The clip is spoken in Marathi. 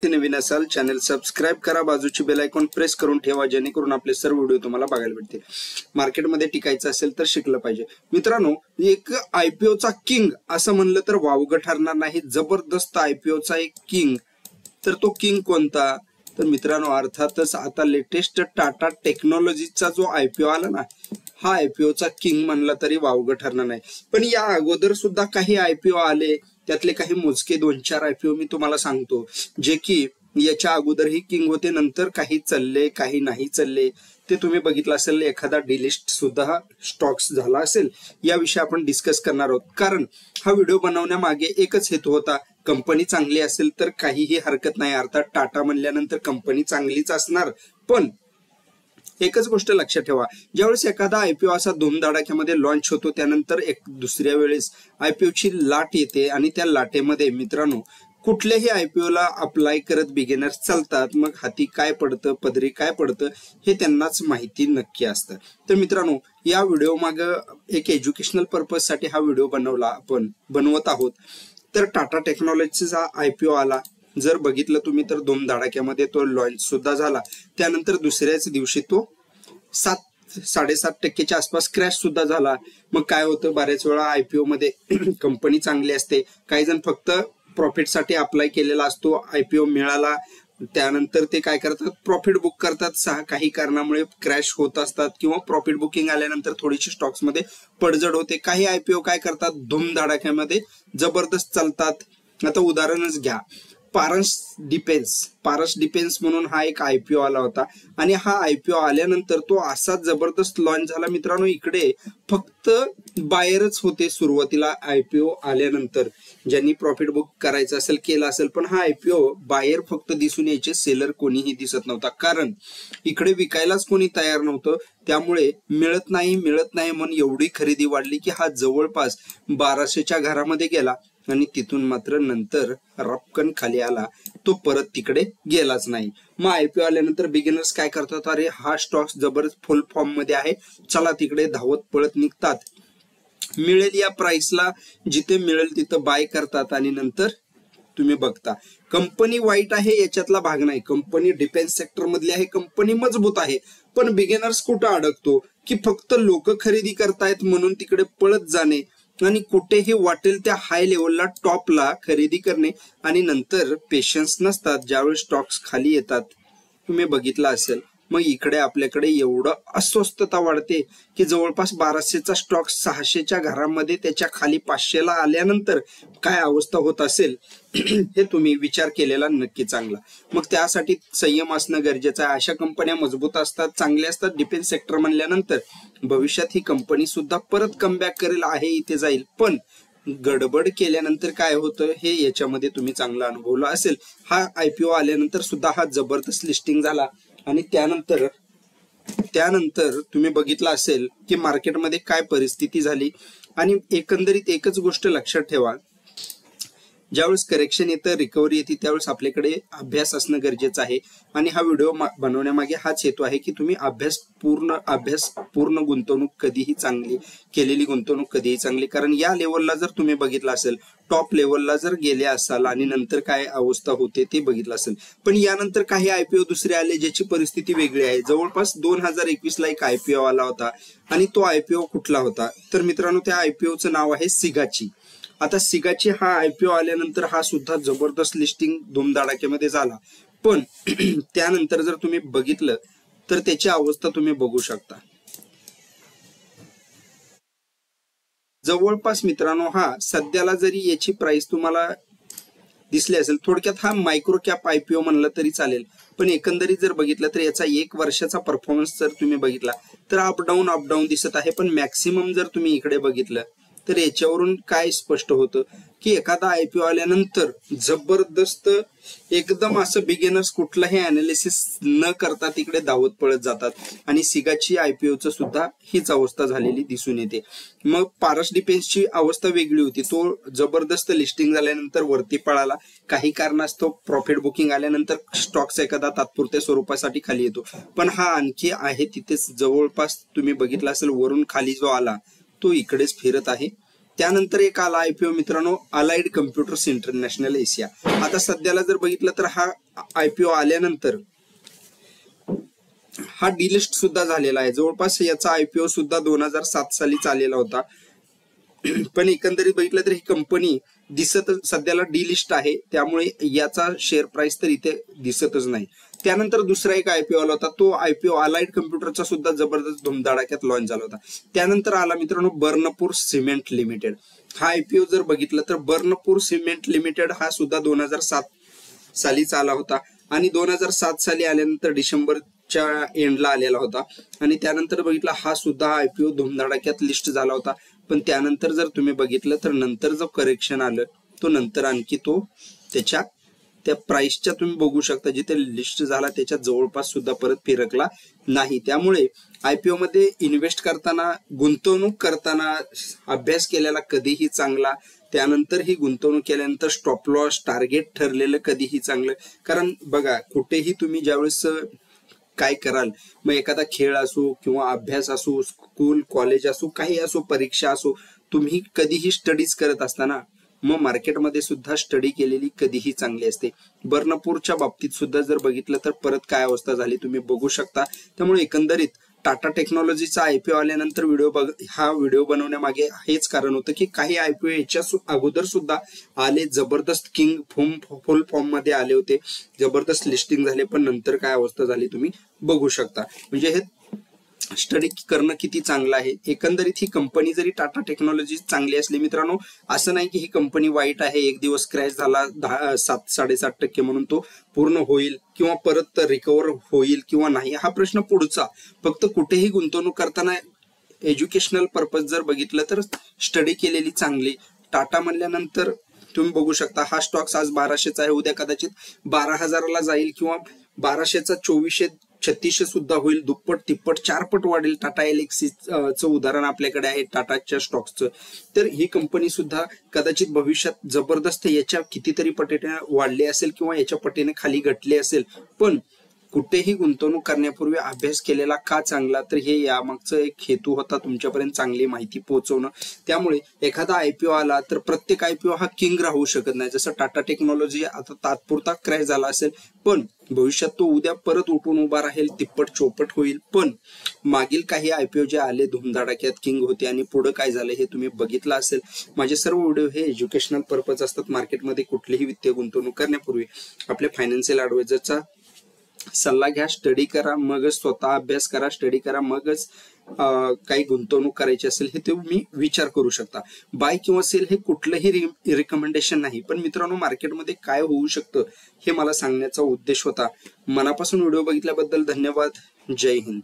नवीन असाल चॅनल सबस्क्राइब करा, बाजूची बेल आयकॉन प्रेस करून ठेवा जेणेकरून आपले सर्व व्हिडिओ तुम्हाला बघायला भेटतील। मार्केटमध्ये टिकायचं असेल तर शिकलं पाहिजे। मित्रांनो, एक आयपीओचा किंग असं म्हणलं तर वावगं ठरणार नाही। जबरदस्त आयपीओचा एक किंग, तर तो किंग कोणता? तर मित्रांनो, अर्थातच आता लेटेस्ट टाटा टेक्नॉलॉजीचा जो आयपीओ आला ना, हा आयपीओचा किंग म्हणला तरी वावगं ठरणार नाही। पण या अगोदर सुद्धा काही आयपीओ आले, त्यातले काही मोजके 2-4 आयपीओ मी तुम्हाला सांगतो, जे की याच्या अगोदरही किंग होते, नंतर काही चालले काही नाही चालले, ते तुम्ही बघितलं असेल। एखादा डिलिस्ट सुद्धा स्टॉक्स झाला असेल, याविषयी आपण डिस्कस करणार आहोत। कारण हा व्हिडिओ बनवण्यामागे एकच हेतू होता, कंपनी चांगली असेल तर काहीही हरकत नाही। अर्थात टाटा म्हणल्यानंतर कंपनी चांगलीच असणार, पण एकच गोष्ट लक्षात ठेवा, ज्यावेळेस एखादा आयपीओ असा धूमधडाक्यामध्ये लॉन्च होतो, त्यानंतर एक दुसऱ्या वेळेस आयपीओची लाट येते आणि त्या लाटेमध्ये मित्रांनो कुठल्याही आयपीओला अप्लाय करत बिगिनर्स चालतात। मग हाती काय पडतं, पदरी काय पडतं, हे त्यांनाच माहिती नक्की असतं। तर मित्रांनो, या व्हिडिओ माग एक एज्युकेशनल पर्पज साठी हा व्हिडिओ बनवत आहोत। तर टाटा टेक्नॉलॉजीचा आयपीओ आला, जर बघितलं तुम्ही तर धूमधडाक्यामध्ये तो लॉन्च सुद्धा झाला। त्यानंतर दुसऱ्याच दिवशी तो 7-7.5% आसपास क्रॅश सुद्धा झाला। मग काय होतं, बऱ्याच वेळा आयपीओ मध्ये कंपनी चांगली असते, काही जण फक्त प्रॉफिट साठी अप्लाय केलेला असतो, आयपीओ मिळाला त्यानंतर ते काय करतात, प्रॉफिट बुक करतात। काही कारणामुळे क्रॅश होत असतात किंवा प्रॉफिट बुकिंग आल्यानंतर थोडीशी स्टॉक्स मध्ये पडझड होते। काही आयपीओ काय करतात, धूमधडाक्यामध्ये जबरदस्त चालतात। आता उदाहरणच घ्या, पारस डिफेन्स म्हणून हा एक आयपीओ आला होता आणि हा आयपीओ आल्यानंतर तो असा जबरदस्त लॉन्च झाला। मित्रांनो, इकडे फक्त बायरच होते सुरुवातीला आयपीओ आल्यानंतर, ज्यांनी प्रॉफिट बुक करायचं असेल केलं असेल, पण हा आयपीओ बायर फक्त दिसून यायचे, सेलर कोणीही दिसत नव्हता, कारण इकडे विकायलाच कोणी तयार नव्हतं। त्यामुळे मिळत नाही म्हणून एवढी खरेदी वाढली की हा जवळपास 1200च्या घरामध्ये गेला आणि तिथून मात्र नंतर रपकन खाली आला, तो परत तिकडे गेलाच नाही। मग आयपीओ आल्यानंतर बिगिनर्स काय करतात, अरे हा स्टॉक जबरदस्त फुल फॉर्म मध्ये आहे, चला तिकडे धावत पळत निघतात, मिळेल या प्राइसला, जिथे मिळेल तिथं बाय करतात। आणि नंतर तुम्ही बघता कंपनी वाईट आहे याच्यातला भाग नाही, कंपनी डिफेन्स सेक्टर मधली आहे, कंपनी मजबूत आहे, पण बिगिनर्स कुठं अडकतो की फक्त लोक खरेदी करतायत म्हणून तिकडे पळत जाणे आणि कुठेही वाटेल त्या हाय लेवलला टॉपला खरेदी करणे, आणि नंतर पेशन्स नसतात, ज्यावेळेस स्टॉक्स खाली येतात तुम्ही बघितलं असेल। मग इकडे आपल्याकडे एवढं अस्वस्थता वाढते की जवळपास 1200चा स्टॉक 600च्या घरामध्ये त्याच्या खाली 500ला आल्यानंतर काय अवस्था होत असेल हे तुम्ही विचार केलेला नक्की चांगला। मग त्यासाठी संयम असणं गरजेचं आहे। अशा कंपन्या मजबूत असतात, चांगल्या असतात, डिफेन्स सेक्टर म्हणल्यानंतर भविष्यात ही कंपनी सुद्धा परत कमबॅक करेल, आहे इथे जाईल, पण गडबड केल्यानंतर काय होतं हे याच्यामध्ये तुम्ही चांगला अनुभवलं असेल। हा आयपीओ आल्यानंतर सुद्धा हा जबरदस्त लिस्टिंग झाला आणि त्यानंतर तुम्ही बघितलं असेल की मार्केटमध्ये काय परिस्थिती झाली। आणि एकंदरीत एकच गोष्ट लक्षात ठेवा, ज्यावेळेस करेक्शन येतं, रिकव्हरी येते, त्यावेळेस आपल्याकडे अभ्यास असणं गरजेचं आहे। आणि हा व्हिडिओ बनवण्यामागे हाच हेतू आहे की तुम्ही अभ्यास पूर्ण गुंतवणूक कधीही चांगली, केलेली गुंतवणूक कधीही चांगली। कारण या लेवलला जर तुम्ही बघितलं असेल, टॉप लेवलला जर गेले असाल आणि नंतर काय अवस्था होते ते बघितलं असेल, पण यानंतर काही आयपीओ दुसरे आले ज्याची परिस्थिती वेगळी आहे। जवळपास 2021ला एक आयपीओ आला होता आणि तो आयपीओ कुठला होता, तर मित्रांनो त्या आयपीओचं नाव आहे सिगाची। आता सिगाची हा आयपीओ आल्यानंतर हा सुद्धा जबरदस्त लिस्टिंग धूमधडाक्यामध्ये झाला, पण त्यानंतर जर तुम्ही बघितलं तर त्याची अवस्था तुम्ही बघू शकता। जवळपास मित्रांनो, हा सध्याला जरी याची प्राइस तुम्हाला दिसली असेल, थोडक्यात हा मायक्रो कॅप आयपीओ म्हणलं तरी चालेल, पण एकंदरीत जर बघितलं तर याचा 1 वर्षाचा परफॉर्मन्स जर तुम्ही बघितला तर अप डाऊन दिसत आहे। पण मॅक्सिमम जर तुम्ही इकडे बघितलं तर याच्यावरून काय स्पष्ट होतं की एखादा आयपीओ आल्यानंतर जबरदस्त एकदम असं बिगिनर्स कुठलाही अनालिसिस न करता तिकडे धावत पळत जातात, आणि सिगाची आयपीओचं सुद्धा हीच अवस्था झालेली दिसून येते। मग पारस डिफेन्सची अवस्था वेगळी होती, तो जबरदस्त लिस्टिंग झाल्यानंतर वरती पळाला, काही कारणास्तव प्रॉफिट बुकिंग आल्यानंतर स्टॉक्स एखादा तात्पुरत्या स्वरूपासाठी खाली येतो, पण हा आणखी आहे तिथेच, जवळपास तुम्ही बघितलं असेल वरून खाली जो आला तो इकडेच फिरत आहे। त्यानंतर एक आला आयपीओ मित्रांनो, अलाइड कम्प्युटर्स इंटरनॅशनल एशिया. आता सध्याला जर बघितलं तर हा आयपीओ आल्यानंतर हा डिलिस्ट सुद्धा झालेला आहे. जवळपास याचा आयपीओ सुद्धा 2007 साली चाललेला होता. पण एकंदरीत बघितलं तर ही कंपनी सध्याला डिलिस्ट आहे, त्यामुळे याचा शेअर प्राइस तर इथे दिसतच नाही. त्यानंतर दुसरा एक आयपीओ आला होता, तो आयपीओ अलाइड कम्प्युटरचा सुद्धा जबरदस्त धुमधडाक्यात लॉन्च झाला होता. त्यानंतर आला मित्रांनो बर्नपूर सिमेंट लिमिटेड. हा आयपीओ जर बघितलं तर बर्नपूर सिमेंट लिमिटेड हा सुद्धा 2007 सालीच आला होता आणि 2007 साली आल्यानंतर डिसेंबरच्या एंडला आलेला होता. आणि त्यानंतर बघितलं हा सुद्धा आयपीओ धुमधडाक्यात लिस्ट झाला होता. पण त्यानंतर जर तुम्ही बघितलं तर नंतर जो करेक्शन आलं तो नंतर आणखी तो त्या प्राइसच्या तुम्ही बघू शकता जिथे लिस्ट झाला त्याच्या जवळपास सुद्धा परत फिरकला नाही. त्यामुळे आयपीओ मध्ये इन्व्हेस्ट करताना, गुंतवणूक करताना अभ्यास केलेला कधीही चांगला. त्यानंतर ही गुंतवणूक केल्यानंतर स्टॉप लॉस टार्गेट ठरलेलं कधीही चांगलं. कारण बघा कुठेही तुम्ही ज्यावेळेस काय कराल, मग एखादा खेळ असो किंवा अभ्यास असो, स्कूल कॉलेज असो, काही असो, परीक्षा असो, तुम्ही कधीही स्टडीज करत असताना मग मार्केटमध्ये सुद्धा स्टडी केलेली कधीही चांगली असते. बर्नपूरच्या बाबतीत सुद्धा जर बघितलं तर परत काय अवस्था झाली तुम्ही बघू शकता. त्यामुळे एकंदरीत टाटा टेक्नॉलॉजीचा आयपीओ आल्यानंतर हा व्हिडिओ बनवण्यामागे हेच कारण होतं की काही आयपीओ याच्या अगोदर सुद्धा आले, जबरदस्त किंग फुल फॉर्म मध्ये आले होते, जबरदस्त लिस्टिंग झाले, पण नंतर काय अवस्था झाली तुम्ही बघू शकता. म्हणजे हे स्टडी करणं किती चांगलं आहे. एकंदरीत ही कंपनी जरी टाटा टेक्नॉलॉजी चांगली असली मित्रांनो, असं नाही की ही कंपनी वाईट आहे, एक दिवस क्रॅश झाला 7-7.5% म्हणून तो पूर्ण होईल किंवा परत रिकव्हर होईल किंवा नाही, हा प्रश्न पुढचा. फक्त कुठेही गुंतवणूक करताना एज्युकेशनल पर्पज जर बघितलं तर स्टडी केलेली चांगली. टाटा म्हणल्यानंतर तुम्ही बघू शकता हा स्टॉक्स आज 1200चा आहे, उद्या कदाचित 12,000ला जाईल किंवा 1200चा 2436 सुद्धा होईल, दुप्पट तिप्पट 4 पट वाढेल. टाटा एलेक्सीचं उदाहरण आपल्याकडे आहे टाटाच्या स्टॉक्सचं. तर ही कंपनी सुद्धा कदाचित भविष्यात जबरदस्त याच्या कितीतरी पटीने वाढली असेल किंवा याच्या पटीने खाली घटली असेल. पण कुठेही गुंतवणूक करण्यापूर्वी अभ्यास केलेला का चांगला, तर हे यामागचं एक हेतू होता तुमच्यापर्यंत चांगली माहिती पोहोचवणं. त्यामुळे एखादा आयपीओ आला तर प्रत्येक आयपीओ हा किंग राहू शकत नाही. जसं टाटा टेक्नॉलॉजी आता तात्पुरता क्रॅश झाला असेल, पण भविष्यात तो उद्या परत उठून उभा राहील, तिप्पट चौपट होईल. पण मागील काही आयपीओ जे आले धुमधडाक्यात किंग होते आणि पुढे काय झालं हे तुम्ही बघितलं असेल. माझे सर्व व्हिडिओ हे एज्युकेशनल पर्पज असतात. मार्केटमध्ये कुठलीही वित्तीय गुंतवणूक करण्यापूर्वी आपल्या फायनान्शियल ऍडवायझरचा सल्ला घ्या, स्टडी करा, मगच स्वतः अभ्यास करा, स्टडी करा, मगच काही गुंतवणूक करायची असेल हे तुम्ही विचार करू शकता. बाय किंवा सेल हे कुठलंही रिकमेंडेशन नाही, पण मित्रांनो मार्केटमध्ये काय होऊ शकतं हे मला सांगण्याचा उद्देश होता. मनापासून व्हिडिओ बघितल्याबद्दल धन्यवाद. जय हिंद.